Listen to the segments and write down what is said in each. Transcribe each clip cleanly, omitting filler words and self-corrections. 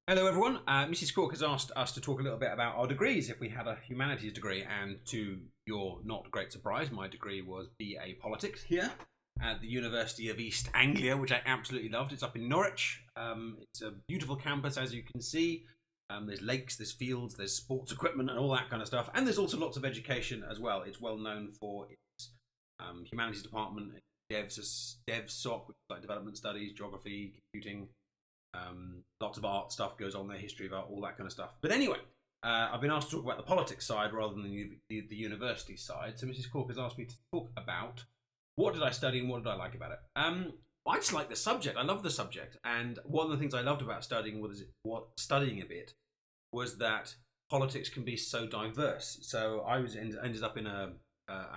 Hello, everyone. Mrs. Cork has asked us to talk a little bit about our degrees if we had a humanities degree, and to your not great surprise, my degree was BA Politics here at the University of East Anglia, which I absolutely loved. It's up in Norwich. It's a beautiful campus, as you can see. There's lakes, there's fields, there's sports equipment, and all that kind of stuff. And there's also lots of education as well. It's well known for its humanities department, DevSoc, which is like development studies, geography, computing. Lots of art stuff goes on there, history of art, all that kind of stuff. But anyway, I've been asked to talk about the politics side rather than the university side. So Mrs. Cork has asked me to talk about what did I study and what did I like about it. I just like the subject. I love the subject, and one of the things I loved about studying a bit was that politics can be so diverse. So I ended up in a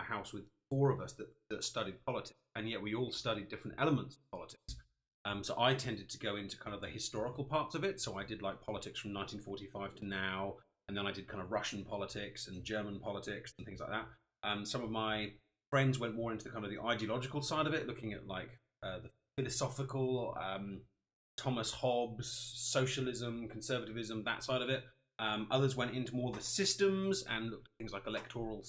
house with four of us that studied politics, and yet we all studied different elements of politics. So I tended to go into kind of the historical parts of it. So I did like politics from 1945 to now, and then I did kind of Russian politics and German politics and things like that. Some of my friends went more into the kind of the ideological side of it, looking at like the philosophical, Thomas Hobbes, socialism, conservatism, that side of it. Others went into more the systems and looked at things like electoral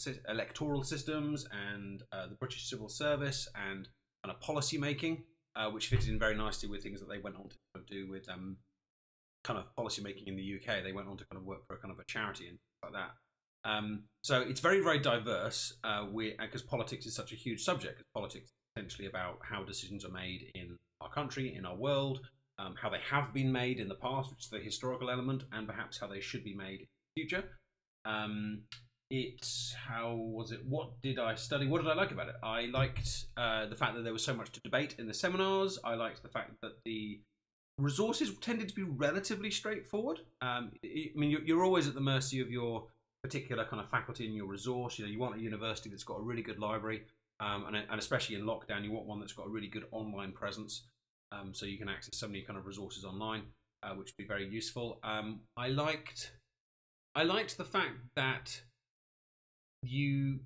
systems and the British civil service and kind of policy making. Which fitted in very nicely with things that they went on to do with kind of policy making in the UK. They went on to kind of work for a kind of a charity and stuff like that. So it's very, very diverse because politics is such a huge subject. Politics is essentially about how decisions are made in our country, in our world, how they have been made in the past, which is the historical element, and perhaps how they should be made in the future. What did I study? What did I like about it? I liked the fact that there was so much to debate in the seminars. I liked the fact that the resources tended to be relatively straightforward. You're always at the mercy of your particular kind of faculty and your resource. You want a university that's got a really good library, and especially in lockdown, you want one that's got a really good online presence, so you can access so many kind of resources online, which would be very useful. I liked the fact that you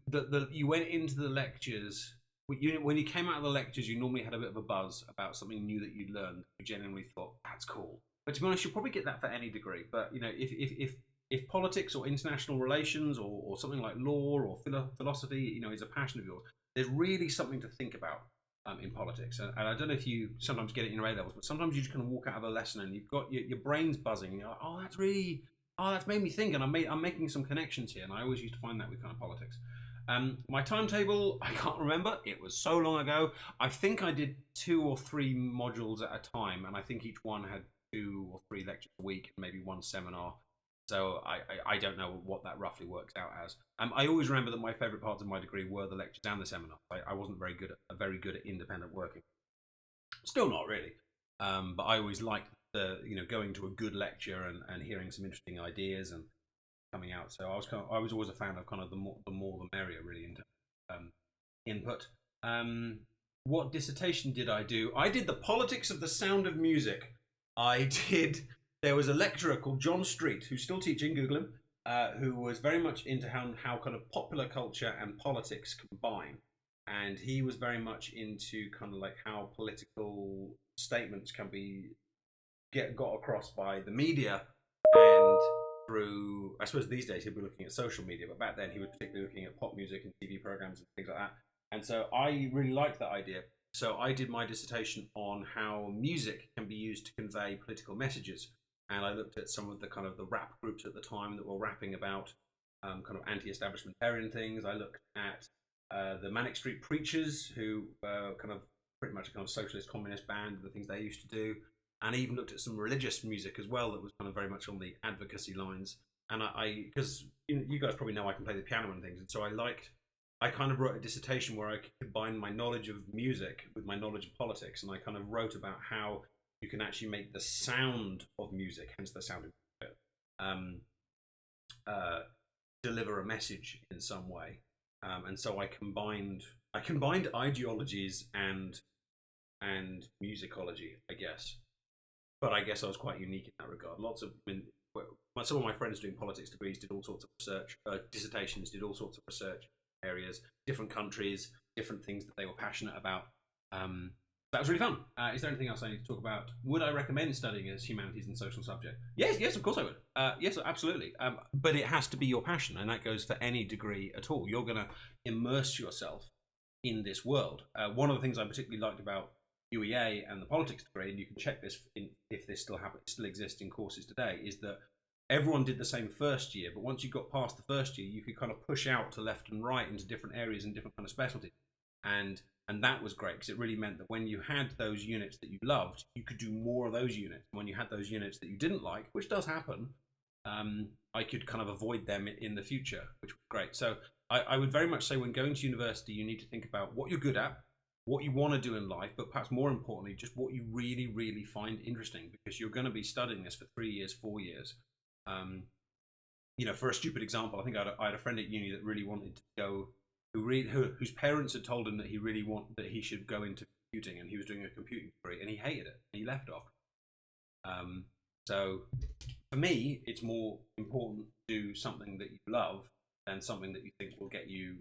went into the lectures. When you came out of the lectures, you normally had a bit of a buzz about something new that you'd learned. You genuinely thought that's cool. But to be honest, you'll probably get that for any degree. But if politics or international relations or something like law or philosophy, is a passion of yours, there's really something to think about in politics. And I don't know if you sometimes get it in your A levels, but sometimes you just kind of walk out of a lesson and you've got your brain's buzzing. And you're like, that's made me think, and I'm making some connections here, and I always used to find that with kind of politics. My timetable, I can't remember. It was so long ago. I think I did 2 or 3 modules at a time, and I think each one had 2 or 3 lectures a week, and maybe 1 seminar. So I don't know what that roughly works out as. I always remember that my favourite parts of my degree were the lectures and the seminars. I wasn't very good at independent working. Still not really, but I always liked going to a good lecture and hearing some interesting ideas and coming out. So I was always a fan of kind of the more the merrier, really, in terms of input. What dissertation did I do? I did the politics of the sound of music. There was a lecturer called John Street, who's still teaching, Google him, who was very much into how kind of popular culture and politics combine. And he was very much into kind of like how political statements can be got across by the media and through, I suppose these days he'll be looking at social media, but back then he was particularly looking at pop music and TV programs and things like that. And so I really liked that idea. So I did my dissertation on how music can be used to convey political messages. And I looked at some of the kind of the rap groups at the time that were rapping about kind of anti-establishmentarian things. I looked at the Manic Street Preachers, who kind of pretty much a kind of socialist communist band, the things they used to do. And I even looked at some religious music as well that was kind of very much on the advocacy lines. And because you guys probably know I can play the piano and things, and so I kind of wrote a dissertation where I combined my knowledge of music with my knowledge of politics, and I kind of wrote about how you can actually make the sound of music, hence the sound of music, deliver a message in some way. And so I combined ideologies and musicology, I guess. But I guess I was quite unique in that regard. Some of my friends doing politics degrees did all sorts of research, dissertations, did all sorts of research areas, different countries, different things that they were passionate about. That was really fun. Is there anything else I need to talk about? Would I recommend studying as humanities and social subject? Yes, yes, of course I would. Yes, absolutely. But it has to be your passion, and that goes for any degree at all. You're going to immerse yourself in this world. One of the things I particularly liked about UEA and the politics degree, and you can check this if this still exists in courses today, is that everyone did the same first year, but once you got past the first year, you could kind of push out to left and right into different areas and different kind of specialties. And that was great because it really meant that when you had those units that you loved, you could do more of those units. When you had those units that you didn't like, which does happen, I could kind of avoid them in the future, which was great. So I would very much say when going to university, you need to think about what you're good at, what you want to do in life, but perhaps more importantly, just what you really, really find interesting, because you're going to be studying this for 3 years, 4 years. For a stupid example, I think I had a friend at uni that really wanted to go, whose parents had told him that he should go into computing, and he was doing a computing degree, and he hated it, and he left off. So for me, it's more important to do something that you love than something that you think will get you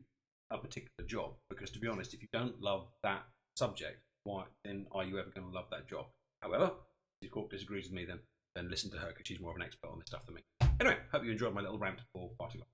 a particular job. Because to be honest, if you don't love that subject, why then are you ever going to love that job? However, if Cork disagrees with me, then listen to her, because she's more of an expert on this stuff than me. Anyway, hope you enjoyed my little rant for far too long.